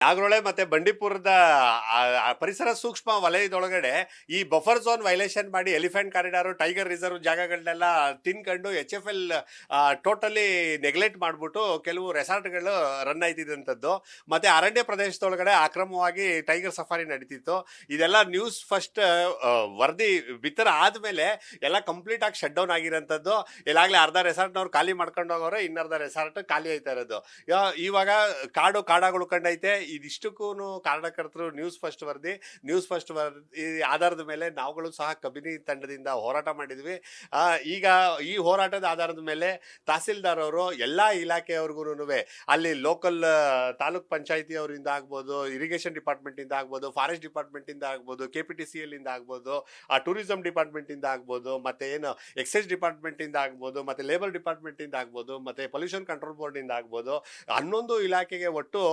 ನಾಗರಹೊಳೆ ಮತ್ತೆ ಬಂಡೀಪುರದ ಪರಿಸರ ಸೂಕ್ಷ್ಮ ವಲಯದೊಳಗಡೆ ಈ ಬಫರ್ ಝೋನ್ ವೈಲೇಷನ್ ಮಾಡಿ ಎಲಿಫೆಂಟ್ ಕಾರಿಡಾರ್ ಟೈಗರ್ ರಿಸರ್ವ್ ಜಾಗಗಳನ್ನೆಲ್ಲ ತಿನ್ಕೊಂಡು HFL ಟೋಟಲಿ ನೆಗ್ಲೆಕ್ಟ್ ಮಾಡ್ಬಿಟ್ಟು ಕೆಲವು ರೆಸಾರ್ಟ್ಗಳು ರನ್ ಆಯ್ತಿದ್ದಂಥದ್ದು. ಮತ್ತೆ ಅರಣ್ಯ ಪ್ರದೇಶದೊಳಗಡೆ ಅಕ್ರಮವಾಗಿ ಟೈಗರ್ ಸಫಾರಿ ನಡೀತಿತ್ತು. ಇದೆಲ್ಲ ನ್ಯೂಸ್ ಫಸ್ಟ್ ವರದಿ ಬಿತ್ತರ ಆದ್ಮೇಲೆ ಎಲ್ಲ ಕಂಪ್ಲೀಟ್ ಆಗಿ ಶಟ್ ಡೌನ್ ಆಗಿರೋಂಥದ್ದು. ಎಲ್ಲಾಗ್ಲೇ ಅರ್ಧ ರೆಸಾರ್ಟ್ನವ್ರು ಖಾಲಿ ಮಾಡ್ಕೊಂಡು ಹೋಗೋರೆ, ಇನ್ನರ್ಧ ರೆಸಾರ್ಟ್ ಖಾಲಿ ಆಯ್ತಾ ಇರೋದು. ಇವಾಗ ಕಾಡಾಗ ಉಳ್ಕೊಂಡೈತೆ. ಇದಿಷ್ಟಕ್ಕೂ ಕಾರಣಕರ್ತರು ನ್ಯೂಸ್ ಫಸ್ಟ್ ವರದಿ ಆಧಾರದ ಮೇಲೆ ನಾವುಗಳು ಸಹ ಕಬಿನಿ ತಂಡದಿಂದ ಹೋರಾಟ ಮಾಡಿದ್ವಿ. ಈಗ ಈ ಹೋರಾಟದ ಆಧಾರದ ಮೇಲೆ ತಹಸೀಲ್ದಾರ್ ಅವರು ಎಲ್ಲಾ ಇಲಾಖೆಯವ್ರಿಗೂ ಅಲ್ಲಿ ಲೋಕಲ್ ತಾಲೂಕ್ ಪಂಚಾಯತಿ ಅವರಿಂದ ಆಗ್ಬೋದು, ಇರಿಗೇಷನ್ ಡಿಪಾರ್ಟ್ಮೆಂಟ್ ಇಂದ ಆಗ್ಬೋದು, ಫಾರೆಸ್ಟ್ ಡಿಪಾರ್ಟ್ಮೆಂಟ್ ಇಂದ ಆಗ್ಬೋದು, KPTCL ಇಂದ ಆಗ್ಬೋದು, ಟೂರಿಸಂ ಡಿಪಾರ್ಟ್ಮೆಂಟ್ ಇಂದ ಆಗ್ಬೋದು, ಮತ್ತೆ ಏನು ಎಕ್ಸೈಸ್ ಡಿಪಾರ್ಟ್ಮೆಂಟ್ ಇಂದ ಆಗ್ಬೋದು, ಮತ್ತೆ ಲೇಬರ್ ಡಿಪಾರ್ಟ್ಮೆಂಟ್ ಇಂದ ಆಗ್ಬೋದು, ಮತ್ತೆ ಪೊಲ್ಯೂಷನ್ ಕಂಟ್ರೋಲ್ ಬೋರ್ಡ್ ಇಂದ ಆಗ್ಬೋದು, 11 ಇಲಾಖೆಗೆ ಒಟ್ಟು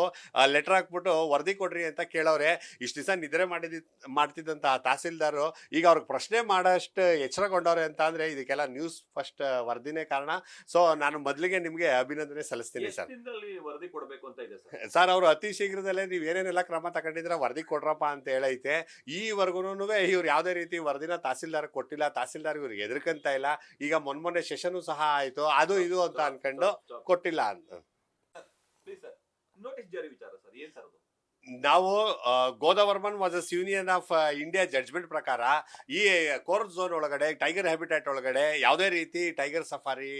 ಲೆಟರ್ ಹಾಕ್ಬಿಟ್ಟು ವರದಿ ಕೊಡ್ರಿ ಅಂತ ಕೇಳೋರೆ. ಇಷ್ಟು ದಿವಸ ನಿದ್ರೆ ಮಾಡ್ತಿದ್ದಂತಹ ತಹಸೀಲ್ದಾರ್ ಈಗ ಅವ್ರಿಗೆ ಪ್ರಶ್ನೆ ಮಾಡಷ್ಟು ಎಚ್ಚರಗೊಂಡವ್ರೆ ಅಂತ ಅಂದ್ರೆ ಇದಕ್ಕೆಲ್ಲ ನ್ಯೂಸ್ ಫಸ್ಟ್ ವರದಿನೇ ಕಾರಣ. ಸೊ ನಾನು ಮೊದಲಿಗೆ ನಿಮ್ಗೆ ಅಭಿನಂದನೆ ಸಲ್ಲಿಸ್ತೀನಿ ಸರ್. ವರದಿ ಕೊಡಬೇಕು ಅಂತ ಇದೆ ಸರ್, ಅವರು ಅತಿ ಶೀಘ್ರದಲ್ಲೇ ನೀವ್ ಏನೇನೆಲ್ಲ ಕ್ರಮ ತಗೊಂಡಿದ್ರೆ ವರದಿ ಕೊಡ್ರಪ್ಪ ಅಂತ ಹೇಳೈತೆ. ಈವರೆಗೂ ಇವ್ರು ಯಾವ್ದೇ ರೀತಿ ವರದಿನ ತಹಸೀಲ್ದಾರ್ ಕೊಟ್ಟಿಲ್ಲ. ತಹಸೀಲ್ದಾರ್ ಇವ್ರಿಗೆ ಎದುರ್ಕಂತ ಇಲ್ಲ. ಈಗ ಮೊನ್ನೆ ಸೆಷನ್ ಸಹ ಆಯ್ತು, ಅದು ಇದು ಅಂತ ಅನ್ಕೊಂಡು ಕೊಟ್ಟಿಲ್ಲ ಅಂತ. ನೋಟಿಸ್ ಜಾರಿ ವಿಚಾರ ಸರ್, ಏನ್ ಸರ್ ಅದು? ನಾವು Godavarman versus union of India judgment ಪ್ರಕಾರ ಈ ಕೋರ್ಟ್ ಝೋನ್ ಒಳಗಡೆ ಟೈಗರ್ ಹ್ಯಾಬಿಟ್ಯಾಟ್ ಒಳಗಡೆ ಯಾವುದೇ ರೀತಿ ಟೈಗರ್ ಸಫಾರಿ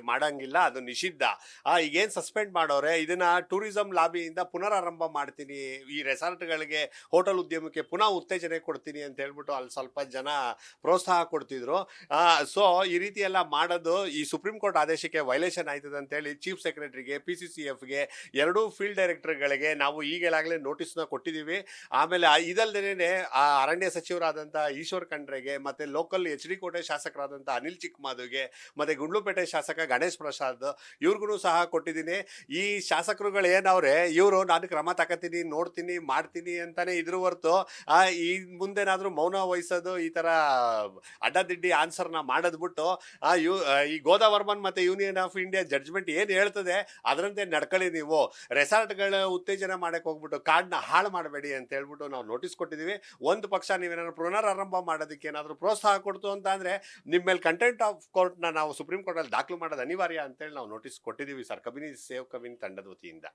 ಮಾಡಂಗಿಲ್ಲ, ಅದು ನಿಷಿದ್ಧ. ಈಗೇನು ಸಸ್ಪೆಂಡ್ ಮಾಡೋರೆ ಇದನ್ನ ಟೂರಿಸಂ ಲಾಬಿಯಿಂದ ಪುನರಾರಂಭ ಮಾಡ್ತೀನಿ, ಈ ರೆಸಾರ್ಟ್ಗಳಿಗೆ ಹೋಟೆಲ್ ಉದ್ಯಮಕ್ಕೆ ಪುನಃ ಉತ್ತೇಜನೆ ಕೊಡ್ತೀನಿ ಅಂತ ಹೇಳ್ಬಿಟ್ಟು ಅಲ್ಲಿ ಸ್ವಲ್ಪ ಜನ ಪ್ರೋತ್ಸಾಹ ಕೊಡ್ತಿದ್ರು. ಸೊ ಈ ರೀತಿ ಎಲ್ಲ ಮಾಡೋದು ಈ ಸುಪ್ರೀಂ ಕೋರ್ಟ್ ಆದೇಶಕ್ಕೆ ವೈಲೇಷನ್ ಆಯ್ತದೆ ಅಂತೇಳಿ ಚೀಫ್ ಸೆಕ್ರೆಟರಿಗೆ, PCCFಗೆ, ಎರಡೂ ಫೀಲ್ಡ್ ಡೈರೆಕ್ಟರ್ಗಳಿಗೆ ನಾವು ಈಗಲಾಗಲೇ ನೋಟಿಸ್ನ ಕೊಟ್ಟಿದ್ದೀವಿ. ಆಮೇಲೆ ಇದಲ್ದೇನೆ ಅರಣ್ಯ ಸಚಿವರಾದಂಥ ಈಶ್ವರ್ ಖಂಡ್ರೆಗೆ, ಮತ್ತೆ ಲೋಕಲ್ HD ಕೋಟೆ ಶಾಸಕರಾದಂಥ ಅನಿಲ್ ಚಿಕ್ಕಮಾದುಗೆ, ಮತ್ತೆ ಗುಂಡ್ಲುಪೇಟೆ ಶಾಸಕ ಗಣೇಶ್ ಪ್ರಸಾದ್ ಇವ್ರಿಗೂ ಸಹ ಕೊಟ್ಟಿದ್ದೀನಿ. ಈ ಶಾಸಕರುಗಳು ಏನವ್ರೆ, ಇವರು ನಾನು ಕ್ರಮ ತಗೋತೀನಿ, ನೋಡ್ತೀನಿ, ಮಾಡ್ತೀನಿ ಅಂತಾನೆ ಇದ್ರ ಹೊರ್ತು ಈ ಮುಂದೆನಾದ್ರೂ ಮೌನ ವಹಿಸೋದು, ಈ ತರ ಅಡ್ಡದಿಡ್ಡಿ ಆನ್ಸರ್ನ ಮಾಡೋದ್ಬಿಟ್ಟು ಈ ಗೋದಾವರ್ಮನ್ ಮತ್ತೆ ಯೂನಿಯನ್ ಆಫ್ ಇಂಡಿಯಾ ಜಡ್ಜ್ಮೆಂಟ್ ಏನ್ ಹೇಳ್ತದೆ ಅದರಂತೆ ನಡ್ಕೊಳ್ಳಿ. ನೀವು ರೆಸಾರ್ಟ್ಗಳ ಉತ್ತೇಜನ ಮಾಡಕ್ ಹೋಗ್ಬಿಟ್ಟು ಕಾಡ್ನ ಹಾಳು ಮಾಡಬೇಡಿ ಅಂತ ಹೇಳ್ಬಿಟ್ಟು ನಾವು ನೋಟಿಸ್ ಕೊಟ್ಟಿದ್ದೀವಿ. ಒಂದು ಪಕ್ಷ ನೀವೇನಾದ್ರು ಪುನರಾರಂಭ ಮಾಡೋದಕ್ಕೆ ಏನಾದರೂ ಪ್ರೋತ್ಸಾಹ ಕೊಡ್ತು ಅಂತ ಅಂದ್ರೆ ನಿಮ್ಮ ಮೇಲೆ ಕಂಟೆಂಟ್ ಆಫ್ ಕೋರ್ಟ್ನ ನಾವು ಸುಪ್ರೀಂ ಕೋರ್ಟಲ್ಲಿ ದಾಖಲು ಮಾಡೋದು ಅನಿವಾರ್ಯ ಅಂತೇಳಿ ನಾವು ನೋಟಿಸ್ ಕೊಟ್ಟಿದ್ದೀವಿ ಸರ್, ಕಬಿನಿ ತಂಡದ ವತಿಯಿಂದ.